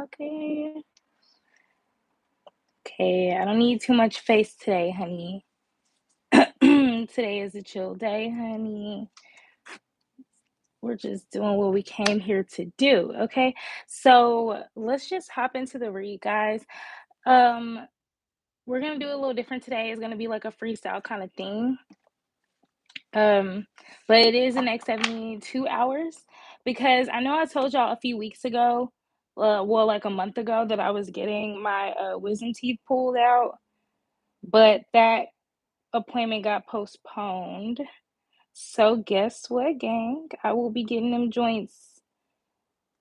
Okay. Okay, I don't need too much face today, honey. Today is a chill day, honey. We're just doing what we came here to do, okay? So let's just hop into the read, guys. Um, we're gonna do a little different today. It's gonna be like a freestyle kind of thing. Um, but it is the next 72 hours because I know I told y'all a few weeks ago, well, like a month ago, that I was getting my wisdom teeth pulled out, but that appointment got postponed. So guess what, gang? I will be getting them joints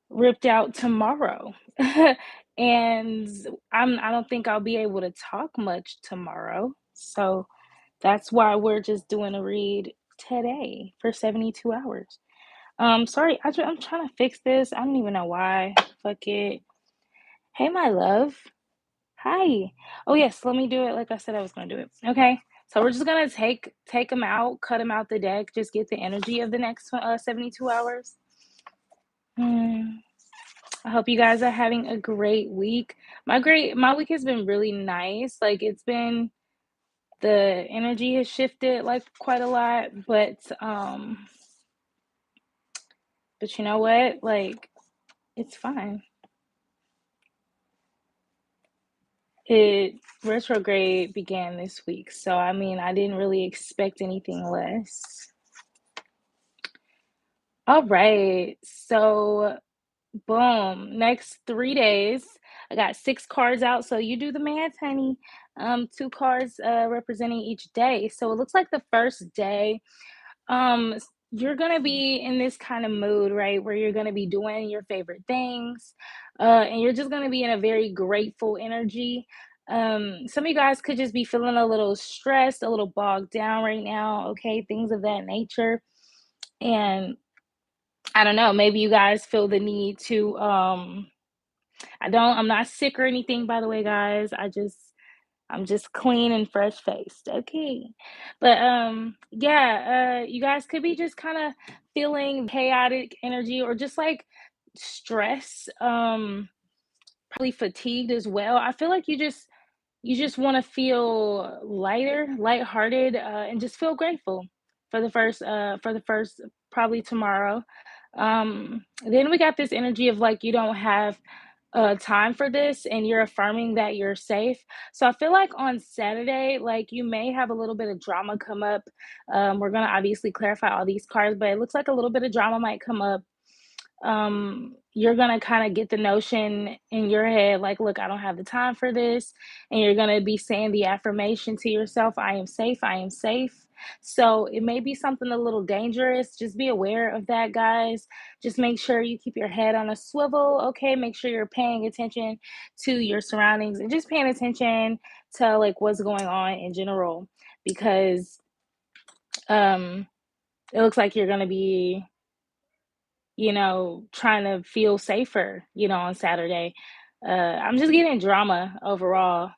ripped out tomorrow. And I don't think I'll be able to talk much tomorrow. So that's why we're just doing a read today for 72 hours. Sorry, I'm trying to fix this. I don't even know why. Fuck it. Hey, my love. Hi. Oh yes, let me do it like I said I was gonna do it. Okay. So we're just gonna take them out, cut them out the deck, just get the energy of the next 72 hours. Hmm. I hope you guys are having a great week. My week has been really nice. Like it's been the energy has shifted like quite a lot, but you know what? Like it's fine. It retrograde began this week, so I mean I didn't really expect anything less. All right. So, boom. Next 3 days, I got 6 cards out. So you do the math, honey. 2 cards representing each day. So it looks like the first day, you're gonna be in this kind of mood, right? Where you're gonna be doing your favorite things, and you're just gonna be in a very grateful energy. Some of you guys could just be feeling a little stressed, a little bogged down right now, okay, things of that nature. And I don't know, maybe you guys feel the need to I'm not sick or anything by the way, guys. I'm just clean and fresh faced. Okay. But yeah, you guys could be just kind of feeling chaotic energy or just like stress, probably fatigued as well. I feel like you just want to feel lighter, lighthearted, and just feel grateful for the first probably tomorrow. Then we got this energy of like you don't have time for this and you're affirming that you're safe. So I feel like on Saturday, like you may have a little bit of drama come up. We're gonna obviously clarify all these cards, but it looks like a little bit of drama might come up. You're gonna kind of get the notion in your head, like, look, I don't have the time for this. And you're gonna be saying the affirmation to yourself, I am safe, I am safe. So it may be something a little dangerous. Just be aware of that, guys. Just make sure you keep your head on a swivel, okay? Make sure you're paying attention to your surroundings and just paying attention to like what's going on in general because um it looks like you're gonna be trying to feel safer, on Saturday. I'm just getting drama overall.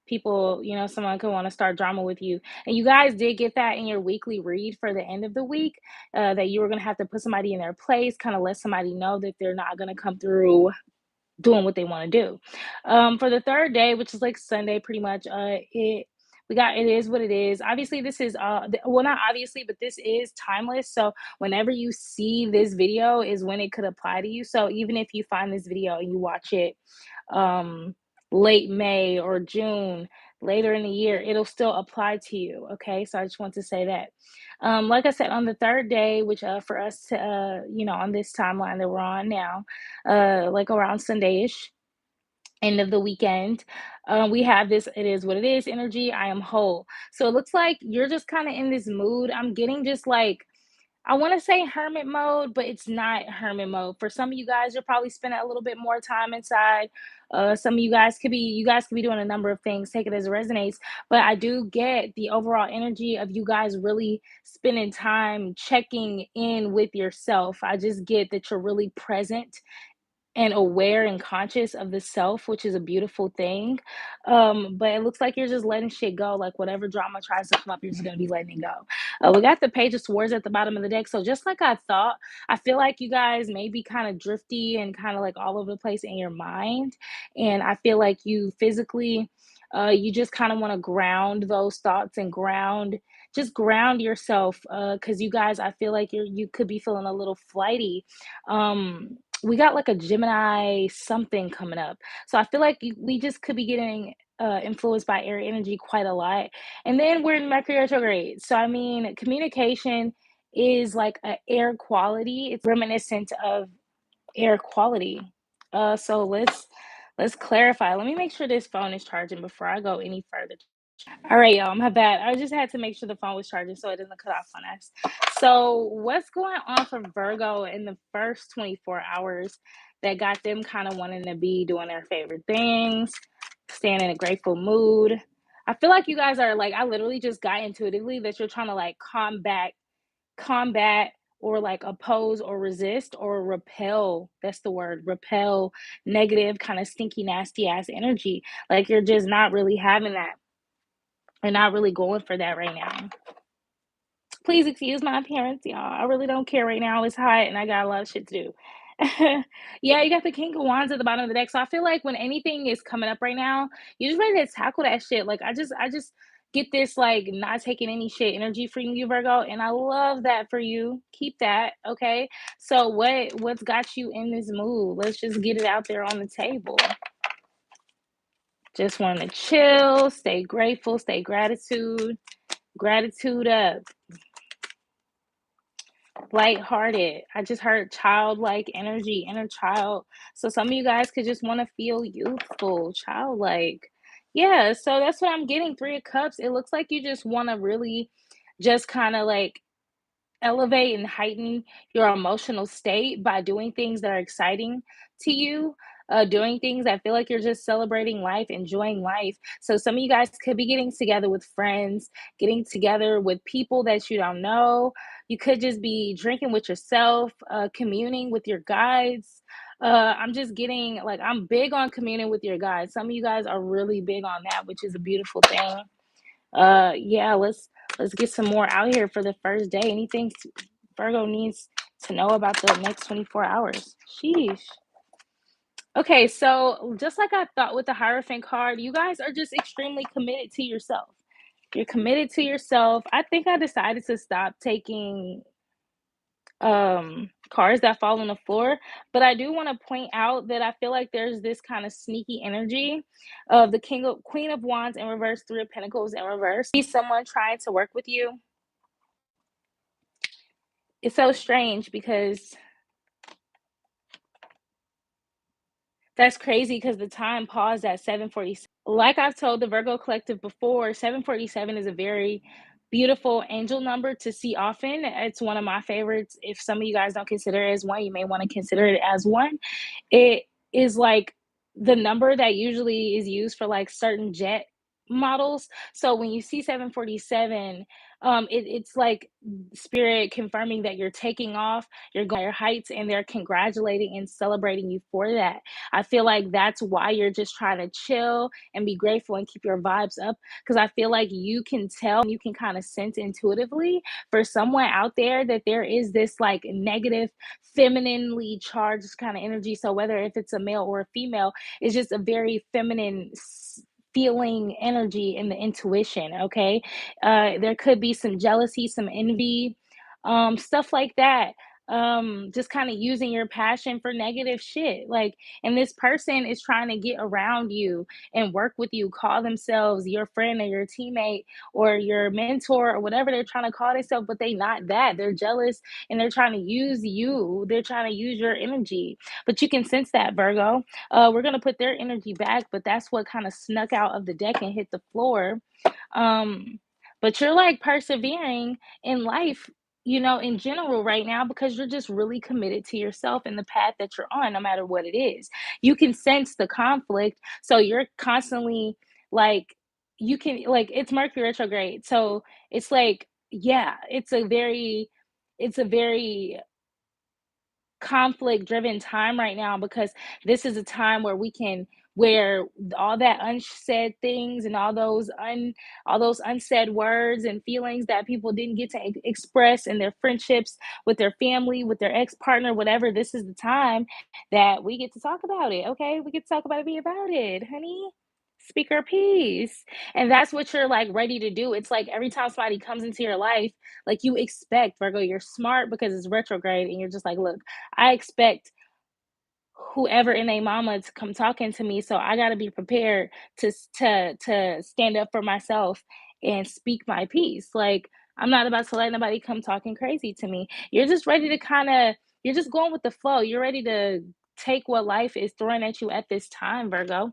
People, someone could want to start drama with you. And you guys did get that in your weekly read for the end of the week, that you were going to have to put somebody in their place, kind of let somebody know that they're not going to come through doing what they want to do. For the third day, which is like Sunday, pretty much, it is what it is. Obviously, this is well, not obviously, but this is timeless. So whenever you see this video, is when it could apply to you. So even if you find this video and you watch it, um, late May or June, later in the year, it'll still apply to you. Okay, so I just want to say that. Like I said, on the third day, which for us to, on this timeline that we're on now, like around Sunday-ish, end of the weekend, we have this it is what it is energy. I am whole. So it looks like you're just kind of in this mood. I'm getting just like I want to say hermit mode, but it's not hermit mode. For some of you guys, you're probably spending a little bit more time inside. Some of you guys could be doing a number of things. Take it as it resonates. But I do get the overall energy of you guys really spending time checking in with yourself. I just get that you're really present and aware and conscious of the self, which is a beautiful thing. But it looks like you're just letting shit go. Like whatever drama tries to come up, you're just gonna be letting it go. We got the Page of Swords at the bottom of the deck. So just like I thought, I feel like you guys may be kind of drifty and kind of like all over the place in your mind. And I feel like you physically, you just kind of want to ground those thoughts and just ground yourself. Because you guys, I feel like you could be feeling a little flighty. We got like a Gemini something coming up. So I feel like we just could be getting influenced by air energy quite a lot. And then we're in Mercury retrograde. So, I mean, communication is like a air quality. It's reminiscent of air quality. So let's clarify. Let me make sure this phone is charging before I go any further. All right, y'all, my bad. I just had to make sure the phone was charging so it doesn't cut off on us. So, what's going on for Virgo in the first 24 hours that got them kind of wanting to be doing their favorite things, staying in a grateful mood? I feel like you guys are like, I literally just got intuitively that you're trying to like combat or like oppose or resist or repel. That's the word, repel negative, kind of stinky, nasty ass energy. Like you're just not really having that and not really going for that right now. Please excuse my appearance, y'all. I really don't care right now. It's hot and I got a lot of shit to do. Yeah, you got the King of Wands at the bottom of the deck. So I feel like when anything is coming up right now, you just ready to tackle that shit. Like I just get this like not taking any shit energy from you, Virgo, and I love that for you. Keep that, okay? So what's got you in this mood? Let's just get it out there on the table. Just want to chill, stay grateful, stay gratitude up, lighthearted. I just heard childlike energy, inner child. So some of you guys could just want to feel youthful, childlike. Yeah, so that's what I'm getting. Three of Cups. It looks like you just want to really just kind of like elevate and heighten your emotional state by doing things that are exciting to you, doing things that feel like you're just celebrating life, enjoying life. So, some of you guys could be getting together with friends, getting together with people that you don't know. You could just be drinking with yourself, communing with your guides. I'm just getting like, I'm big on communing with your guides. Some of you guys are really big on that, which is a beautiful thing. Yeah, let's get some more out here for the first day. Anything Virgo needs to know about the next 24 hours? Sheesh. Okay, so just like I thought with the Hierophant card, you guys are just extremely committed to yourself. You're committed to yourself. I think I decided to stop taking cards that fall on the floor, but I do want to point out that I feel like there's this kind of sneaky energy of the Queen of Wands in reverse, Three of Pentacles in reverse. See someone trying to work with you. It's so strange because that's crazy because the time paused at 7:47. Like I've told the Virgo Collective before, 7:47 is a very beautiful angel number to see often. It's one of my favorites. If some of you guys don't consider it as one, you may want to consider it as one. It is like the number that usually is used for like certain jet models. So when you see 747, it's like spirit confirming that you're taking off, you're going higher heights, and they're congratulating and celebrating you for that. I feel like that's why you're just trying to chill and be grateful and keep your vibes up. Because I feel like you can tell, you can kind of sense intuitively for someone out there that there is this like negative, femininely charged kind of energy. So whether if it's a male or a female, it's just a very feminine feeling energy in the intuition. Okay, there could be some jealousy, some envy, stuff like that. Just kind of using your passion for negative shit. Like, and this person is trying to get around you and work with you, call themselves your friend or your teammate or your mentor or whatever they're trying to call themselves, but they not that. They're jealous and they're trying to use you. They're trying to use your energy. But you can sense that, Virgo. We're gonna put their energy back, but that's what kind of snuck out of the deck and hit the floor. Um, but you're like persevering in life, in general right now because you're just really committed to yourself and the path that you're on, no matter what it is. You can sense the conflict, so you're constantly like, you can like, it's Mercury retrograde, so it's like, yeah, it's a very conflict driven time right now, because this is a time where we can, where all that unsaid things and all those unsaid words and feelings that people didn't get to express in their friendships, with their family, with their ex-partner, whatever, this is the time that we get to talk about it. Okay, we get to talk about it, be about it, honey. Speak our piece. And that's what you're like ready to do. It's like every time somebody comes into your life, like you expect, Virgo, you're smart because it's retrograde, and you're just like, look, I expect whoever in a mama to come talking to me, so I got to be prepared to stand up for myself and speak my piece. Like, I'm not about to let nobody come talking crazy to me. You're just ready to kind of, you're just going with the flow. You're ready to take what life is throwing at you at this time, Virgo.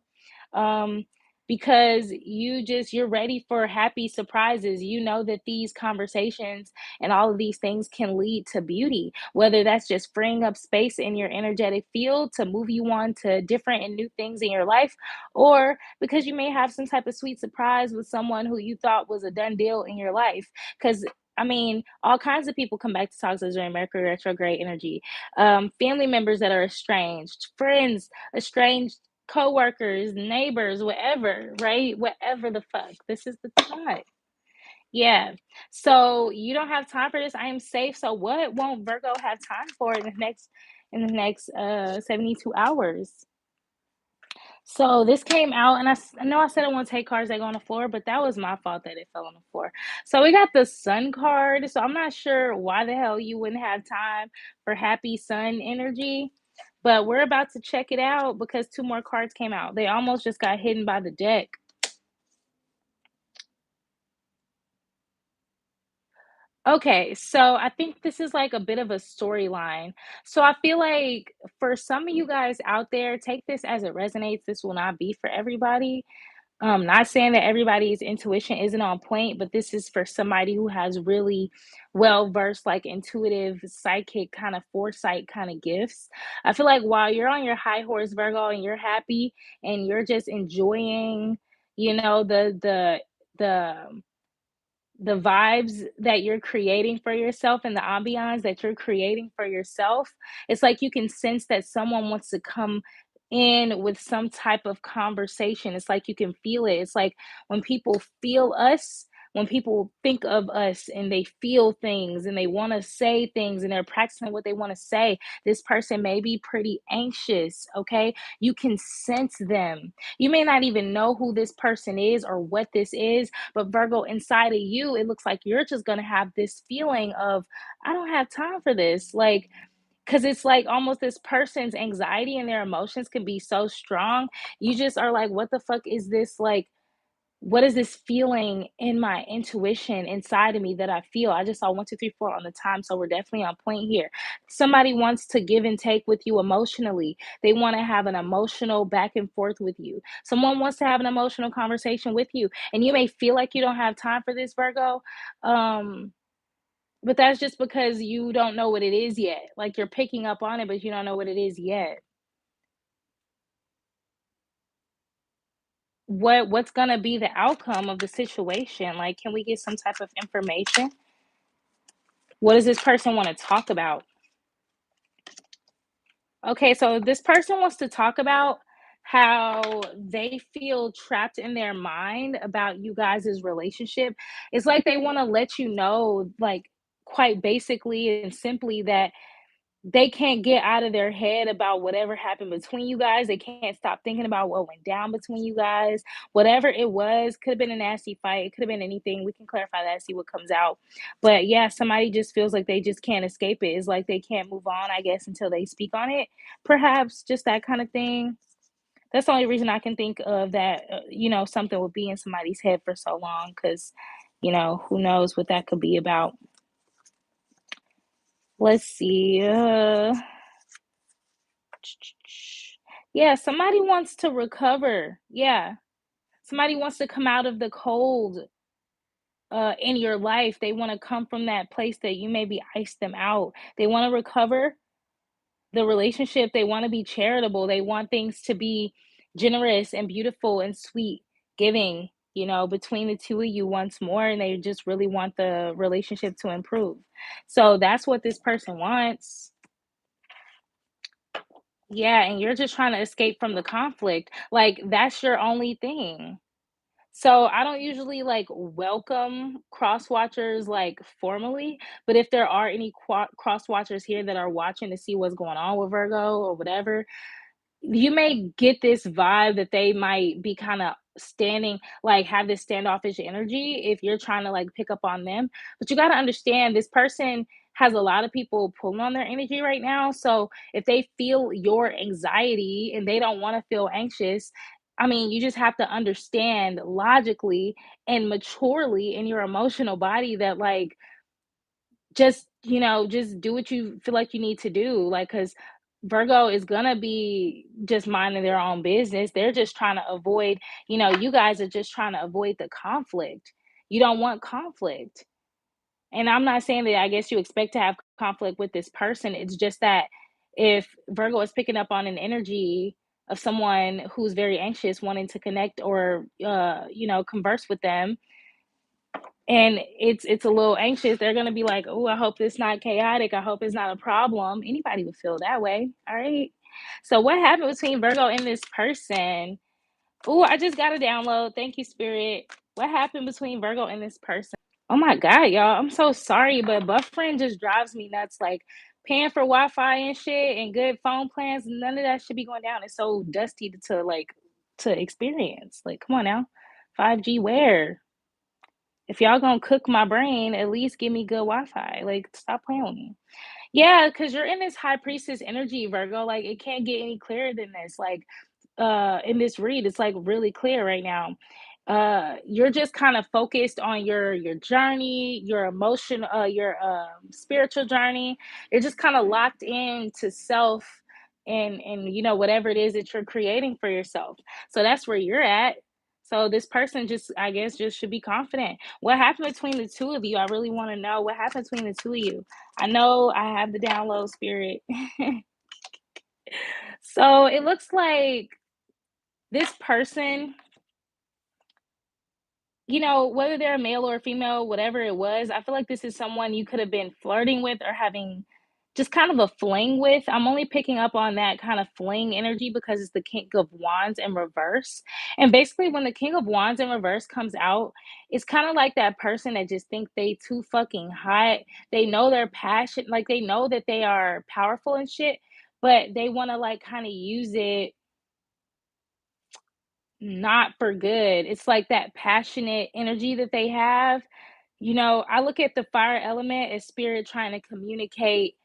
um, because you're ready for happy surprises. You know that these conversations and all of these things can lead to beauty, whether that's just freeing up space in your energetic field to move you on to different and new things in your life, or because you may have some type of sweet surprise with someone who you thought was a done deal in your life. Because I mean, all kinds of people come back to toxic during Mercury retrograde energy. Family members that are estranged, friends estranged, coworkers, neighbors, whatever, right? Whatever the fuck. This is the time. Yeah. So you don't have time for this. I am safe. So what won't Virgo have time for in the next 72 hours? So this came out, and I know I said I want to take cards that go on the floor, but that was my fault that it fell on the floor. So we got the Sun card. So I'm not sure why the hell you wouldn't have time for happy Sun energy, but we're about to check it out because two more cards came out. They almost just got hidden by the deck. Okay, so I think this is like a bit of a storyline. So I feel like for some of you guys out there, take this as it resonates. This will not be for everybody. Not saying that everybody's intuition isn't on point, but this is for somebody who has really well versed, like intuitive, psychic kind of foresight kind of gifts. I feel like while you're on your high horse, Virgo, and you're happy and you're just enjoying, you know, the the vibes that you're creating for yourself and the ambiance that you're creating for yourself, it's like you can sense that someone wants to come in with some type of conversation. It's like you can feel it. It's like when people feel us, when people think of us and they feel things and they want to say things and they're practicing what they want to say, this person may be pretty anxious, okay? You can sense them. You may not even know who this person is or what this is, but Virgo, inside of you, it looks like you're just going to have this feeling of, I don't have time for this. Like, because it's like almost this person's anxiety and their emotions can be so strong. You just are like, what the fuck is this? Like, what is this feeling in my intuition inside of me that I feel? I just saw 1, 2, 3, 4 on the time. So we're definitely on point here. Somebody wants to give and take with you emotionally. They want to have an emotional back and forth with you. Someone wants to have an emotional conversation with you. And you may feel like you don't have time for this, Virgo. Um, but that's just because you don't know what it is yet. Like you're picking up on it, but you don't know what it is yet. What's gonna be the outcome of the situation? Like, can we get some type of information? What does this person want to talk about? Okay, so this person wants to talk about how they feel trapped in their mind about you guys' relationship. It's like they want to let you know, like, quite basically and simply, that they can't get out of their head about whatever happened between you guys. They can't stop thinking about what went down between you guys. Whatever it was, could have been a nasty fight, it could have been anything. We can clarify that, see what comes out. But yeah, somebody just feels like they just can't escape it. It's like they can't move on, I guess, until they speak on it. Perhaps just that kind of thing. That's the only reason I can think of that, something would be in somebody's head for so long, because, who knows what that could be about. Let's see. Yeah, somebody wants to recover. Yeah. Somebody wants to come out of the cold in your life. They want to come from that place that you maybe iced them out. They want to recover the relationship. They want to be charitable. They want things to be generous and beautiful and sweet, giving, between the two of you once more. And they just really want the relationship to improve. So that's what this person wants. Yeah, and you're just trying to escape from the conflict. Like, that's your only thing. So I don't usually like welcome cross watchers like formally, but if there are any cross watchers here that are watching to see what's going on with Virgo or whatever, you may get this vibe that they might be kind of standing like have this standoffish energy if you're trying to like pick up on them, but you got to understand this person has a lot of people pulling on their energy right now. So if they feel your anxiety and they don't want to feel anxious, I mean, you just have to understand logically and maturely in your emotional body that like just, just do what you feel like you need to do, like, cause Virgo is gonna be just minding their own business. They're just trying to avoid, you guys are just trying to avoid the conflict. You don't want conflict. And I'm not saying that I guess you expect to have conflict with this person. It's just that if Virgo is picking up on an energy of someone who's very anxious, wanting to connect or converse with them, and it's a little anxious, they're gonna be like, "Oh, I hope it's not chaotic. I hope it's not a problem." Anybody would feel that way, all right? So what happened between Virgo and this person? Oh, I just got a download. Thank you, Spirit. What happened between Virgo and this person? Oh my God, y'all. I'm so sorry, but buffering just drives me nuts. Like paying for Wi-Fi and shit and good phone plans, none of that should be going down. It's so dusty to experience. Like, come on now. 5G where? If y'all gonna cook my brain, at least give me good Wi-Fi. Like, stop playing with me. Yeah, because you're in this high priestess energy, Virgo. Like, it can't get any clearer than this. Like, in this read, it's like really clear right now. You're just kind of focused on your journey, your emotion, your spiritual journey. You're just kind of locked into self and whatever it is that you're creating for yourself. So that's where you're at. So this person just, I guess, just should be confident. What happened between the two of you? I really want to know what happened between the two of you. I know I have the download, Spirit. So it looks like this person, whether they're a male or a female, whatever it was, I feel like this is someone you could have been flirting with or having just kind of a fling with. I'm only picking up on that kind of fling energy because it's the King of Wands in reverse. And basically, when the King of Wands in reverse comes out, it's kind of like that person that just think they too fucking hot. They know they're passionate, like they know that they are powerful and shit, but they want to like kind of use it not for good. It's like that passionate energy that they have. I look at the fire element as spirit trying to communicate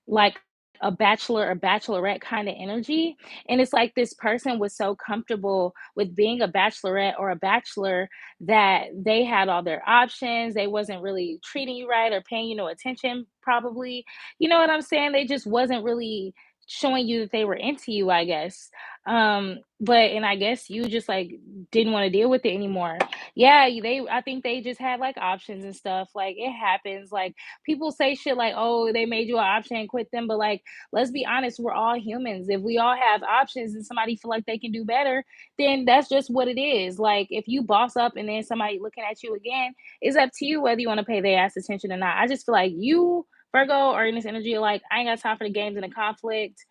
like a bachelor or bachelorette kind of energy. And it's like this person was so comfortable with being a bachelorette or a bachelor that they had all their options. They wasn't really treating you right or paying you no attention, probably. You know what I'm saying? They just wasn't really showing you that they were into you, I guess. But and I guess you just like didn't want to deal with it anymore. Yeah, I think they just had like options and stuff. Like it happens. Like people say shit like, "Oh, they made you an option and quit them," but like, let's be honest, we're all humans. If we all have options and somebody feel like they can do better, then that's just what it is. Like, if you boss up and then somebody looking at you again, it's up to you whether you want to pay their ass attention or not. I just feel like you, Virgo, are in this energy of like, I ain't got time for the games and the conflict.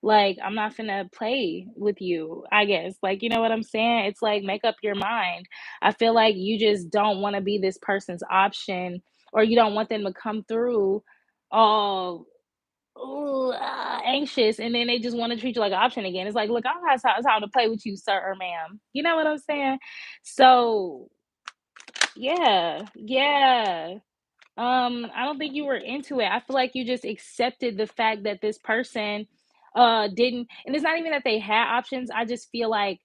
Like, I'm not finna play with you, I guess. Like, you know what I'm saying? It's like, make up your mind. I feel like you just don't want to be this person's option or you don't want them to come through all anxious and then they just want to treat you like an option again. It's like, look, I don't have time to play with you, sir or ma'am. You know what I'm saying? So yeah, yeah. I don't think you were into it. I feel like you just accepted the fact that this person didn't, and it's not even that they had options. I just feel like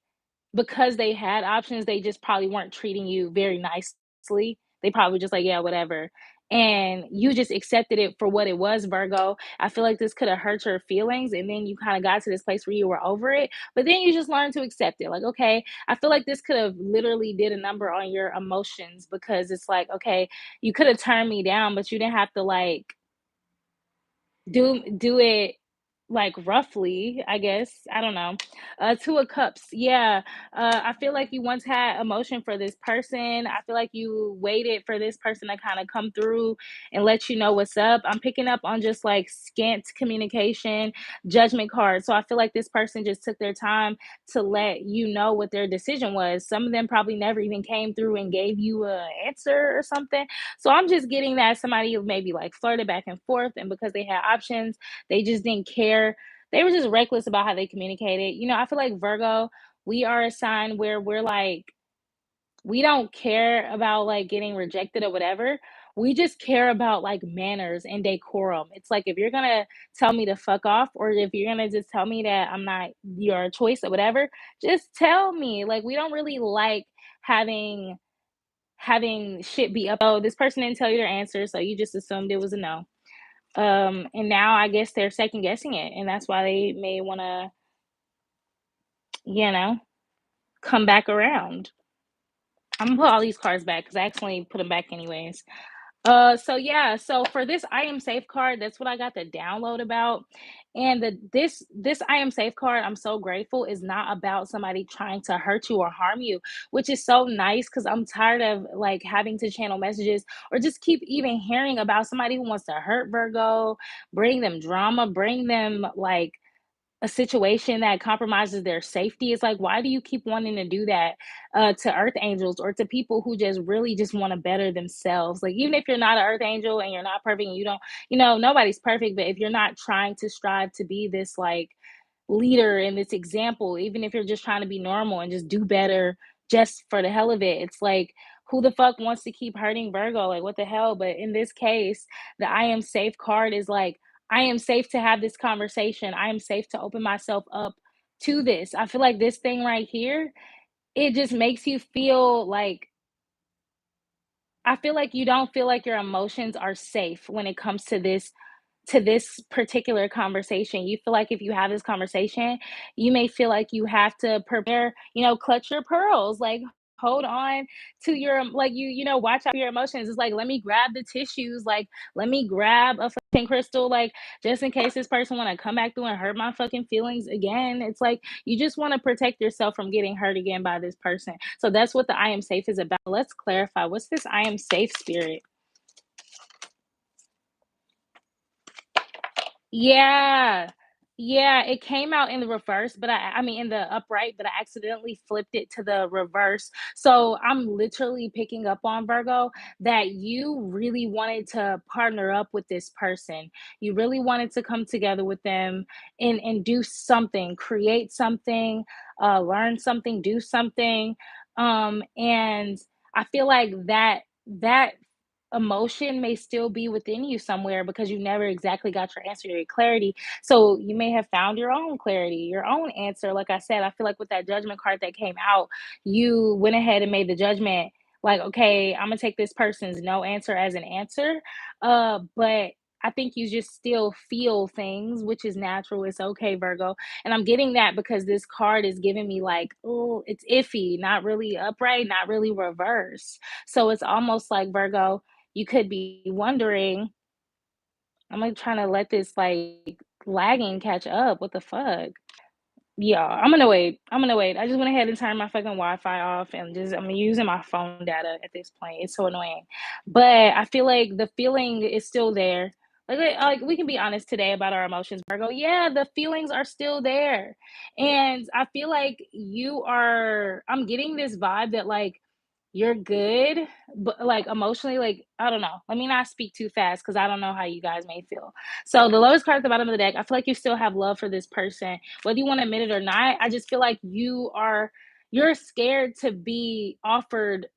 because they had options, they just probably weren't treating you very nicely. They probably just like, yeah, whatever. And you just accepted it for what it was, Virgo. I feel like this could have hurt your feelings. And then you kind of got to this place where you were over it. But then you just learned to accept it. Like, okay, I feel like this could have literally did a number on your emotions because it's like, okay, you could have turned me down, but you didn't have to like do it like roughly, I guess. I don't know. Two of Cups. Yeah. I feel like you once had emotion for this person. I feel like you waited for this person to kind of come through and let you know what's up. I'm picking up on just like scant communication, judgment card. So I feel like this person just took their time to let you know what their decision was. Some of them probably never even came through and gave you an answer or something. So I'm just getting that somebody maybe like flirted back and forth, and because they had options, they just didn't care. They were just reckless about how they communicated. I feel like Virgo, we are a sign where we're like, we don't care about like getting rejected or whatever. We just care about like manners and decorum. It's like if you're gonna tell me to fuck off, or if you're gonna just tell me that I'm not your choice or whatever, just tell me. Like we don't really like having shit be up. Oh, this person didn't tell you their answer, so you just assumed it was a no. And now I guess they're second guessing it, and that's why they may want to, you know, come back around. I'm gonna put all these cards back because I accidentally put them back anyways. So yeah, so for this I am safe card, that's what I got the download about. And this I am safe card, I'm so grateful, is not about somebody trying to hurt you or harm you, which is so nice because I'm tired of like having to channel messages or just keep even hearing about somebody who wants to hurt Virgo, bring them drama, bring them like a situation that compromises their safety. It's like, why do you keep wanting to do that to earth angels or to people who just really just want to better themselves? Like, even if you're not an earth angel and you're not perfect and you don't, nobody's perfect, but if you're not trying to strive to be this like leader and this example, even if you're just trying to be normal and just do better just for the hell of it, it's like, who the fuck wants to keep hurting Virgo? Like, what the hell? But in this case, the I am safe card is like, I am safe to have this conversation. I am safe to open myself up to this. I feel like this thing right here, it just makes you feel like, I feel like you don't feel like your emotions are safe when it comes to this particular conversation. You feel like if you have this conversation, you may feel like you have to prepare, clutch your pearls, like hold on to your like watch out for your emotions. It's like, let me grab the tissues, like let me grab a fucking crystal, like just in case this person want to come back through and hurt my fucking feelings again. It's like you just want to protect yourself from getting hurt again by this person. So that's what the I am safe is about. Let's clarify, what's this I am safe spirit? Yeah. Yeah, it came out in the reverse, but I mean in the upright, but I accidentally flipped it to the reverse. So I'm literally picking up on, Virgo, that you really wanted to partner up with this person. You really wanted to come together with them and do something, create something, learn something, do something. And I feel like that emotion may still be within you somewhere because you never exactly got your answer, your clarity. So you may have found your own clarity, your own answer. Like I said, I feel like with that judgment card that came out, you went ahead and made the judgment like, okay, I'm gonna take this person's no answer as an answer. But I think you just still feel things, which is natural. It's okay, Virgo. And I'm getting that because this card is giving me like, oh, it's iffy, not really upright, not really reverse. So it's almost like, Virgo, you could be wondering, I'm like trying to let this like lagging catch up. What the fuck? Yeah, I'm gonna wait. I'm gonna wait. I just went ahead and turned my fucking Wi-Fi off and just I'm using my phone data at this point. It's so annoying. But I feel like the feeling is still there. Like we can be honest today about our emotions, Virgo. Yeah, the feelings are still there. And I feel like I'm getting this vibe that like you're good, but like emotionally, like I don't know. Let me not speak too fast because I don't know how you guys may feel. So the lowest card at the bottom of the deck, I feel like you still have love for this person, whether you want to admit it or not. I just feel like you're scared to be offered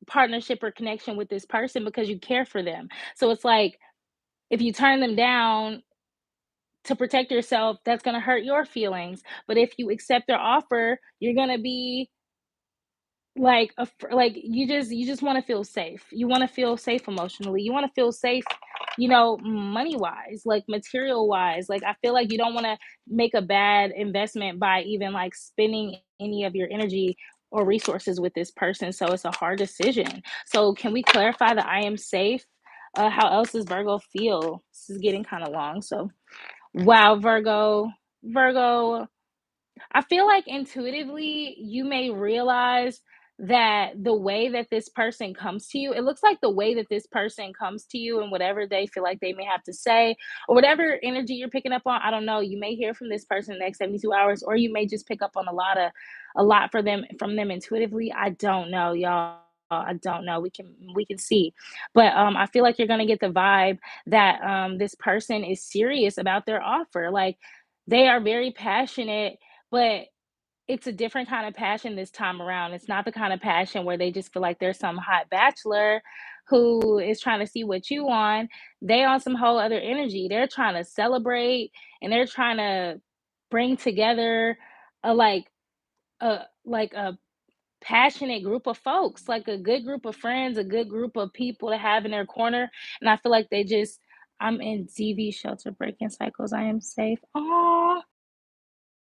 partnership or connection with this person because you care for them. So it's like if you turn them down to protect yourself, that's gonna hurt your feelings. But if you accept their offer, you're gonna be like like you just want to feel safe. You want to feel safe emotionally. You want to feel safe, money wise, like material wise. Like I feel like you don't want to make a bad investment by even like spending any of your energy or resources with this person. So it's a hard decision. So can we clarify that I am safe? How else does Virgo feel? This is getting kind of long. So Wow, Virgo, I feel like intuitively you may realize that the way that this person comes to you, it looks like the way that this person comes to you and whatever they feel like they may have to say or whatever energy you're picking up on, I don't know. You may hear from this person in the next 72 hours, or you may just pick up on a lot for them from them intuitively. I don't know, y'all. I don't know. We can see. But I feel like you're gonna get the vibe that this person is serious about their offer. Like they are very passionate, but it's a different kind of passion this time around. It's not the kind of passion where they just feel like there's some hot bachelor who is trying to see what you want. They on some whole other energy. They're trying to celebrate and they're trying to bring together a a passionate group of folks, like a good group of friends, a good group of people to have in their corner. And I feel like they just I'm in DV shelter breaking cycles. I am safe. Oh,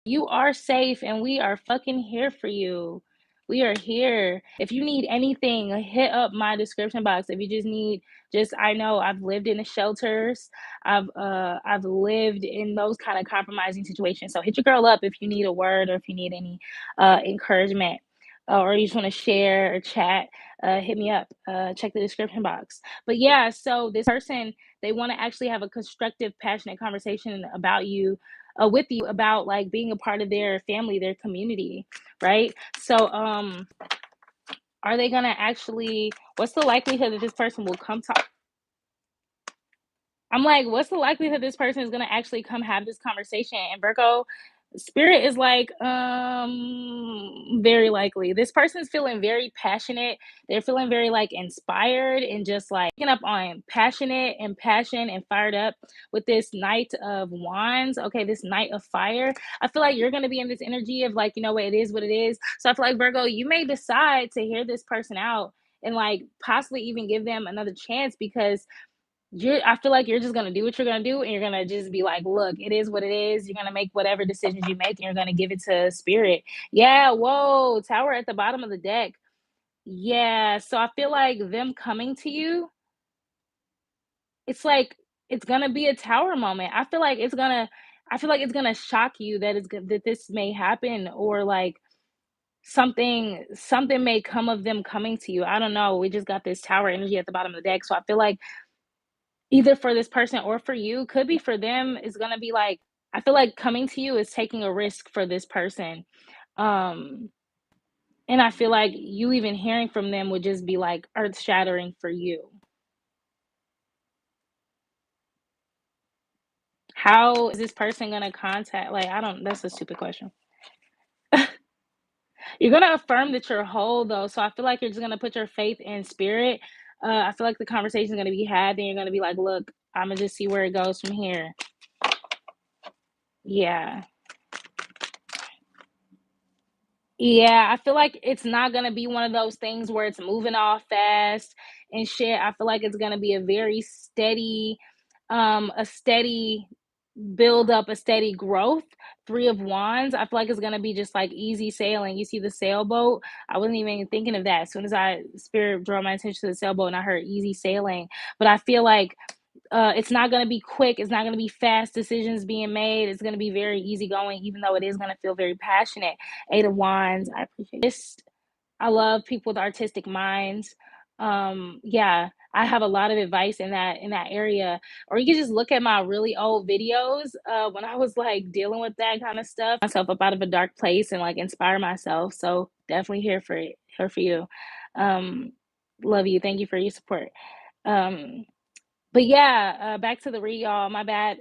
you are safe and we are fucking here for you. We are here. If you need anything, hit up my description box. If you just need just I know I've lived in the shelters. I've lived in those kind of compromising situations. So hit your girl up if you need a word or if you need any encouragement or you just want to share or chat, hit me up. Check the description box. But yeah, so this person, they want to actually have a constructive, passionate conversation about you with you about like being a part of their family, their community, right? So, are they gonna actually? What's the likelihood that this person will come talk? I'm like, what's the likelihood this person is gonna actually come have this conversation? And Virgo, spirit is like, very likely. This person's feeling very passionate. They're feeling very like inspired and just like picking up on passionate and passion and fired up with this Knight of Wands. Okay, this Knight of Fire. I feel like you're gonna be in this energy of like, you know what, it is what it is. So I feel like Virgo, you may decide to hear this person out and like possibly even give them another chance because I feel like you're just gonna do what you're gonna do, and you're gonna just be like, "Look, it is what it is." You're gonna make whatever decisions you make, and you're gonna give it to spirit. Yeah. Whoa. Tower at the bottom of the deck. Yeah. So I feel like them coming to you, it's like it's gonna be a tower moment. I feel like it's gonna. I feel like it's gonna shock you that that this may happen, or like something may come of them coming to you. I don't know. We just got this tower energy at the bottom of the deck, so I feel like either for this person or for you, could be for them, is gonna be like I feel like coming to you is taking a risk for this person. Um, and I feel like you even hearing from them would just be like earth shattering for you. How is this person gonna contact? Like, I don't, that's a stupid question. You're gonna affirm that you're whole though. So I feel like you're just gonna put your faith in spirit. I feel like the conversation is gonna be had, then you're gonna be like, look, I'm gonna just see where it goes from here. Yeah. Yeah, I feel like it's not gonna be one of those things where it's moving off fast and shit. I feel like it's gonna be a steady build up, a steady growth. Three of Wands. I feel like it's gonna be just like easy sailing. You see the sailboat? I wasn't even thinking of that. As soon as I spirit draw my attention to the sailboat and I heard easy sailing. But I feel like it's not going to be quick. It's not going to be fast decisions being made. It's going to be very easygoing, even though it is going to feel very passionate. Eight of Wands. I appreciate this. I love people with artistic minds. Yeah, I have a lot of advice in that area. Or you can just look at my really old videos when I was like dealing with that kind of stuff. Myself up out of a dark place and like inspire myself. So definitely here for it. Here for you. Um, love you. Thank you for your support. Um, but yeah, back to the read, y'all. My bad.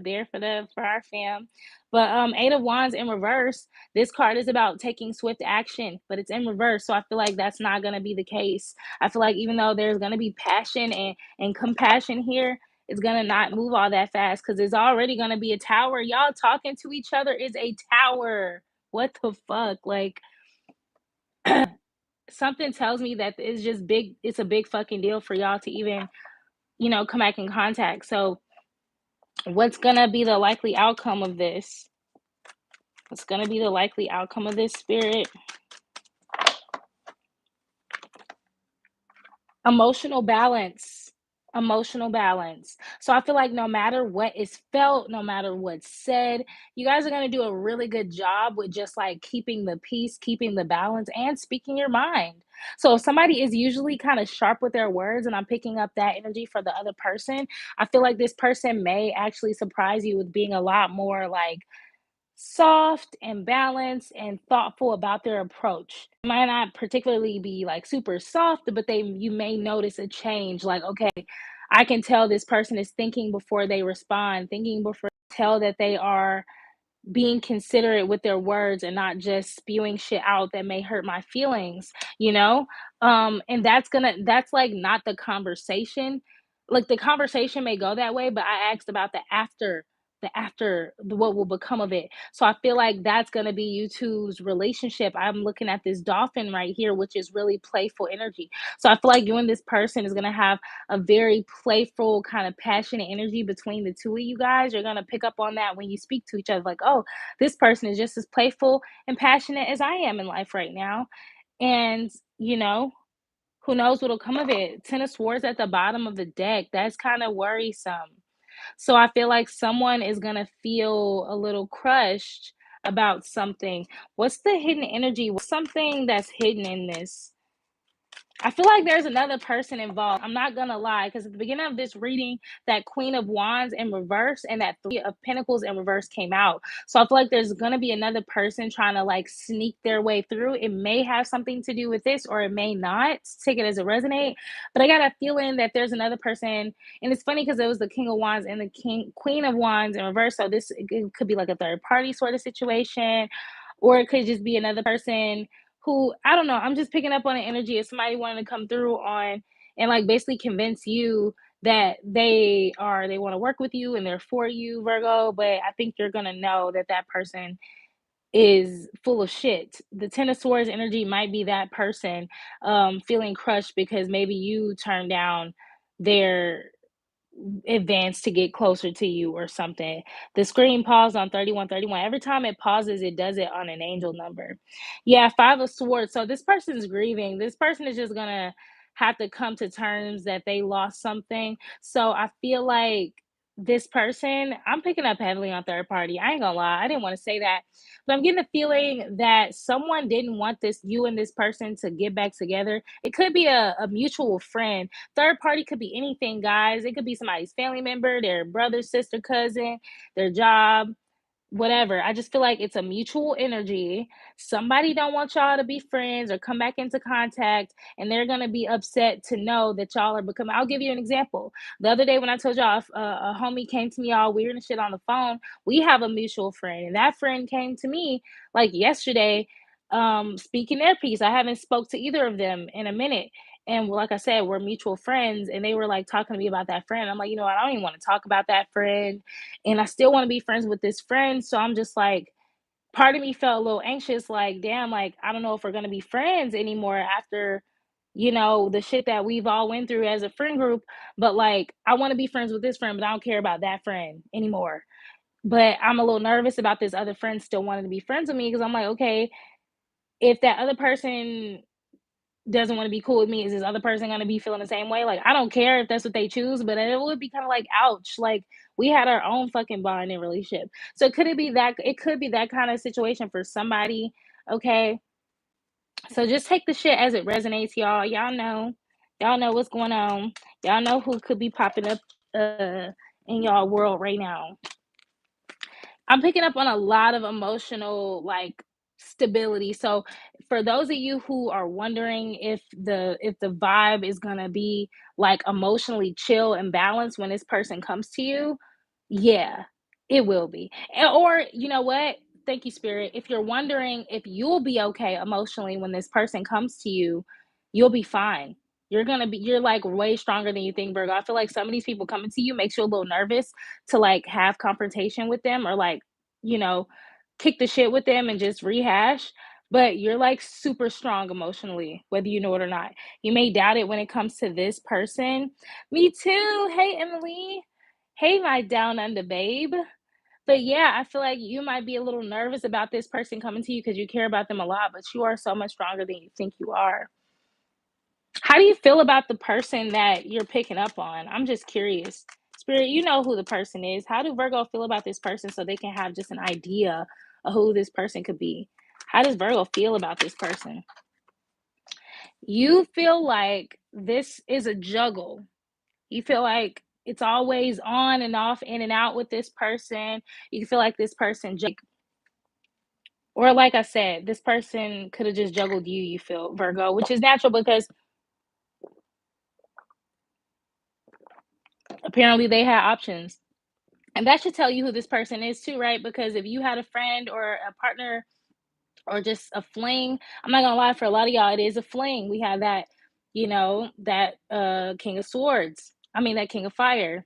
There for our fam. But Eight of Wands in reverse. This card is about taking swift action, but it's in reverse. So I feel like that's not gonna be the case. I feel like even though there's gonna be passion and compassion here, it's gonna not move all that fast because it's already gonna be a tower. Y'all talking to each other is a tower. What the fuck? Like something tells me that it's just big. It's a big fucking deal for y'all to even come back in contact. So what's gonna be the likely outcome of this? What's gonna be the likely outcome of this, spirit? Emotional balance. emotional balance. So I feel like no matter what is felt, no matter what's said, you guys are going to do a really good job with just like keeping the peace, keeping the balance, and speaking your mind. So if somebody is usually kind of sharp with their words, and I'm picking up that energy for the other person, I feel like this person may actually surprise you with being a lot more like soft and balanced and thoughtful about their approach. Might not particularly be like super soft, but they you may notice a change like, okay, I can tell this person is thinking before they respond, thinking before tell that they are being considerate with their words and not just spewing shit out that may hurt my feelings, you know? And that's like not the conversation. Like the conversation may go that way, but I asked about what will become of it. So I feel like that's gonna be you two's relationship. I'm looking at this dolphin right here, which is really playful energy. So I feel like you and this person is gonna have a very playful, kind of passionate energy between the two of you guys. You're gonna pick up on that when you speak to each other, like, oh, this person is just as playful and passionate as I am in life right now. And, you know, who knows what'll come of it? Ten of Swords at the bottom of the deck. That's kind of worrisome. So I feel like someone is gonna feel a little crushed about something. What's the hidden energy? What's something that's hidden in this? I feel like there's another person involved. I'm not gonna lie, because at the beginning of this reading, that Queen of Wands in reverse and that Three of Pentacles in reverse came out. So I feel like there's gonna be another person trying to like sneak their way through. It may have something to do with this, or it may not. Take it as it resonate. But I got a feeling that there's another person, and it's funny because it was the King of Wands and the Queen of Wands in reverse. So this it could be like a third party sort of situation, or it could just be another person who I don't know. I'm just picking up on the energy of somebody wanting to come through on and like basically convince you that they want to work with you and they're for you, Virgo. But I think you're gonna know that that person is full of shit. The Ten of Swords energy might be that person feeling crushed because maybe you turned down their advance to get closer to you or something. The screen paused on 3131. Every time it pauses, it does it on an angel number. Yeah, Five of Swords. So this person's grieving. This person is just gonna have to come to terms that they lost something. So I feel like this person, I'm picking up heavily on third party. I ain't gonna lie, I didn't want to say that, but I'm getting the feeling that someone didn't want this, you and this person, to get back together. It could be a mutual friend. Third party could be anything, guys. It could be somebody's family member, their brother, sister, cousin, their job, whatever. I just feel like it's a mutual energy. Somebody don't want y'all to be friends or come back into contact, and they're gonna be upset to know that y'all are becoming. I'll give you an example. The other day when I told y'all a homie came to me all weird and shit on the phone, we have a mutual friend, and that friend came to me like yesterday, speaking their piece. I haven't spoke to either of them in a minute. And like I said, we're mutual friends, and they were like talking to me about that friend. I'm like, you know what? I don't even want to talk about that friend, and I still want to be friends with this friend. So I'm just like, part of me felt a little anxious, like, damn, like I don't know if we're gonna be friends anymore after, the shit that we've all went through as a friend group. But like, I want to be friends with this friend, but I don't care about that friend anymore. But I'm a little nervous about this other friend still wanting to be friends with me because I'm like, okay, if that other person doesn't want to be cool with me, is this other person going to be feeling the same way? Like, I don't care if that's what they choose, but it would be kind of like, ouch. Like, we had our own fucking bond and relationship. So could it be that? It could be that kind of situation for somebody. Okay. So just take the shit as it resonates, y'all. Y'all know what's going on. Y'all know who could be popping up in y'all world right now. I'm picking up on a lot of emotional like stability. So for those of you who are wondering if the vibe is going to be like emotionally chill and balanced when this person comes to you, yeah, it will be. Or you know what? Thank you, Spirit. If you're wondering if you'll be okay emotionally when this person comes to you, you'll be fine. You're like way stronger than you think, Virgo. I feel like some of these people coming to you makes you a little nervous to like have confrontation with them or like, you know, kick the shit with them and just rehash. But you're like super strong emotionally, whether you know it or not. You may doubt it when it comes to this person. Me too. Hey, Emily. Hey, my down under babe. But yeah, I feel like you might be a little nervous about this person coming to you because you care about them a lot, but you are so much stronger than you think you are. How do you feel about the person that you're picking up on? I'm just curious. Spirit, you know who the person is. How do Virgo feel about this person so they can have just an idea of who this person could be? How does Virgo feel about this person? You feel like this is a juggle. You feel like it's always on and off, in and out with this person. You feel like this person, or like I said, this person could have just juggled you, you feel, Virgo, which is natural because apparently they had options. And that should tell you who this person is too, right? Because if you had a friend or a partner or just a fling, I'm not gonna lie, for a lot of y'all, it is a fling. We have that, that King of Swords. I mean that King of Fire.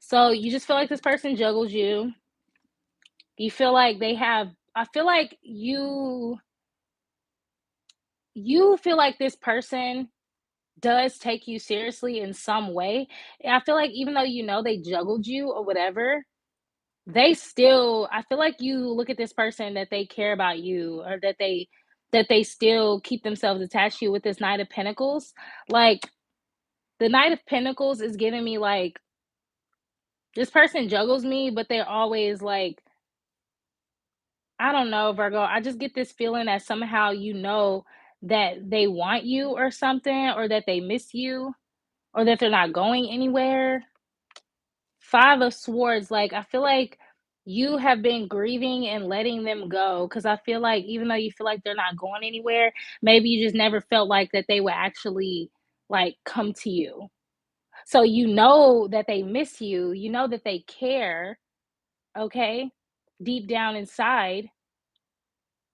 So you just feel like this person juggles you. You feel like they have I feel like you feel like this person does take you seriously in some way. I feel like even though they juggled you or whatever, they still I feel like you look at this person that they care about you, or that they still keep themselves attached to you with this Knight of Pentacles. Like, the Knight of Pentacles is giving me like this person juggles me, but they're always like, I don't know, Virgo. I just get this feeling that somehow that they want you or something, or that they miss you, or that they're not going anywhere. Five of Swords, like, I feel like you have been grieving and letting them go, because I feel like even though you feel like they're not going anywhere, maybe you just never felt like that they would actually, like, come to you. So you know that they miss you, you know that they care, okay, deep down inside,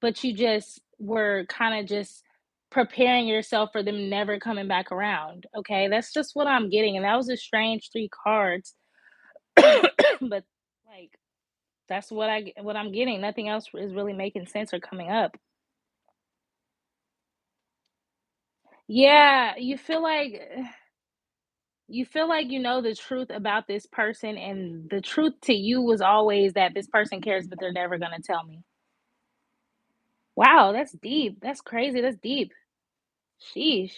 but you just were kind of just preparing yourself for them never coming back around, okay? That's just what I'm getting, and that was a strange three cards. But, like, that's what I'm getting. Nothing else is really making sense or coming up. Yeah, you feel like you know the truth about this person, and the truth to you was always that this person cares, but they're never gonna tell me. Wow, that's deep. That's crazy. That's deep. Sheesh.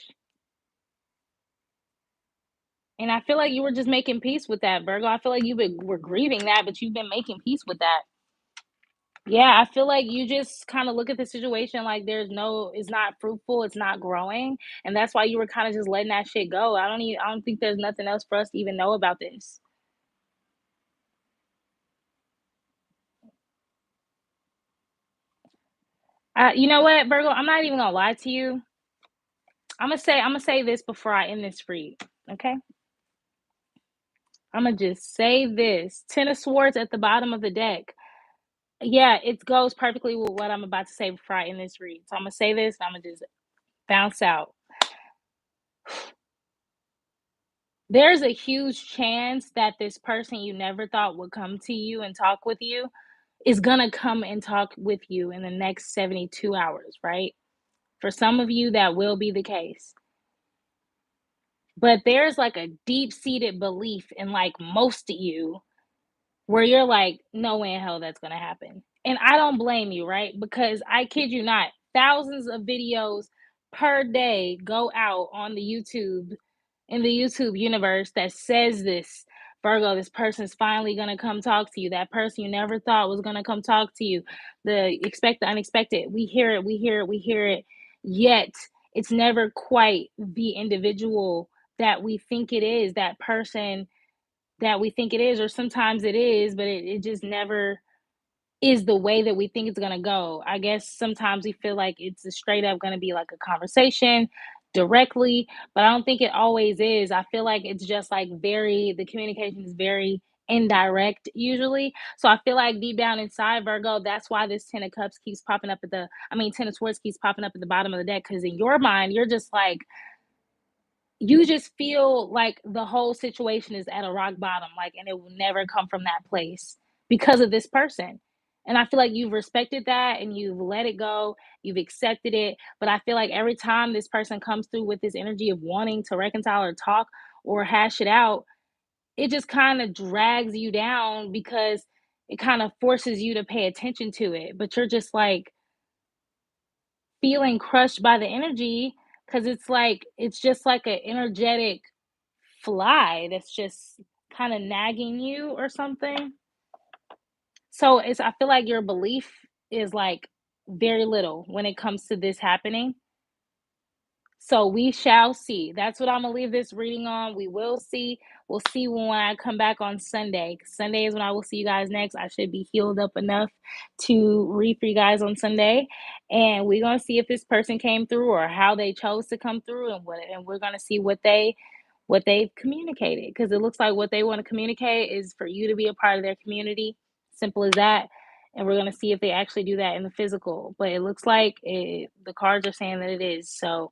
And I feel like you were just making peace with that, Virgo. I feel like were grieving that, but you've been making peace with that. Yeah, I feel like you just kind of look at the situation like it's not fruitful, it's not growing, and that's why you were kind of just letting that shit go. I don't think there's nothing else for us to even know about this. You know what, Virgo? I'm not even gonna lie to you. I'm gonna say this before I end this read. Okay, I'm gonna just say this: Ten of Swords at the bottom of the deck. Yeah, it goes perfectly with what I'm about to say before I end this read. So I'm gonna say this, and I'm gonna just bounce out. There's a huge chance that this person you never thought would come to you and talk with you is gonna come and talk with you in the next 72 hours, right? For some of you, that will be the case. But there's like a deep seated belief in like most of you where you're like, no way in hell that's gonna happen. And I don't blame you, right? Because I kid you not, thousands of videos per day go out on the YouTube in the YouTube universe that says this. Virgo, this person's finally gonna come talk to you. That person you never thought was gonna come talk to you. The expect the unexpected. We hear it, we hear it, we hear it. Yet it's never quite the individual that we think it is, that person that we think it is, or sometimes it is, but it just never is the way that we think it's gonna go. I guess sometimes we feel like it's a straight up gonna be like a conversation directly, but I don't think it always is. I feel like it's just like the communication is very indirect usually. So I feel like deep down inside, Virgo, that's why this Ten of Cups keeps popping up Ten of Swords keeps popping up at the bottom of the deck. Cause in your mind, you're just like, you just feel like the whole situation is at a rock bottom, like, and it will never come from that place because of this person. And I feel like you've respected that and you've let it go, you've accepted it. But I feel like every time this person comes through with this energy of wanting to reconcile or talk or hash it out, it just kind of drags you down because it kind of forces you to pay attention to it. But you're just like feeling crushed by the energy because it's just like an energetic fly that's just kind of nagging you or something. So I feel like your belief is like very little when it comes to this happening. So we shall see. That's what I'm gonna leave this reading on. We will see. We'll see when I come back on Sunday. Sunday is when I will see you guys next. I should be healed up enough to read for you guys on Sunday. And we're gonna see if this person came through or how they chose to come through and we're gonna see what they've communicated. Because it looks like what they want to communicate is for you to be a part of their community. Simple as that. And we're gonna see if they actually do that in the physical. But it looks like the cards are saying that it is. So